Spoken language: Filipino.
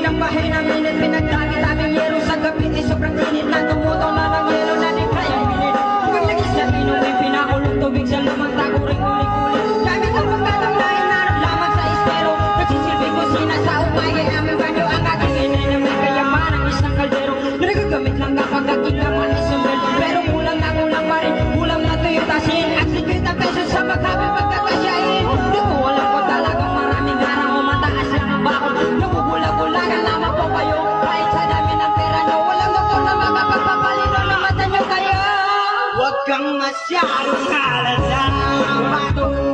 ang bahay namin at pinagdami-daming yero sa gabi ay sobrang init na tumutaw na ng yelo na di kayang pinit. Pag nagis na inumin, pinakulong tubig sa lumang tago ring ulit-ulit. Gamit ang pagkatang na hinarap lamang sa estero. Nagsisilbing kusina sa umay ay aming banyo. Ang aking inay na may kayaman ng isang kaldero na nagagamit lang kapag aking laman ay sombrero. Pero kulang pa rin, kulang na tuyo tasin at 50 pesos sa magkabing pagkakasyain. Di ko alam ko talagang maraming harang o mataas lang ang bakod. Nagugulag-gulagan lamang po kayo kahit sa dami ng pera nyo. Walang doktor na makapagpapalino na mata nyo kayo. Huwag kang masyadong halata, bato.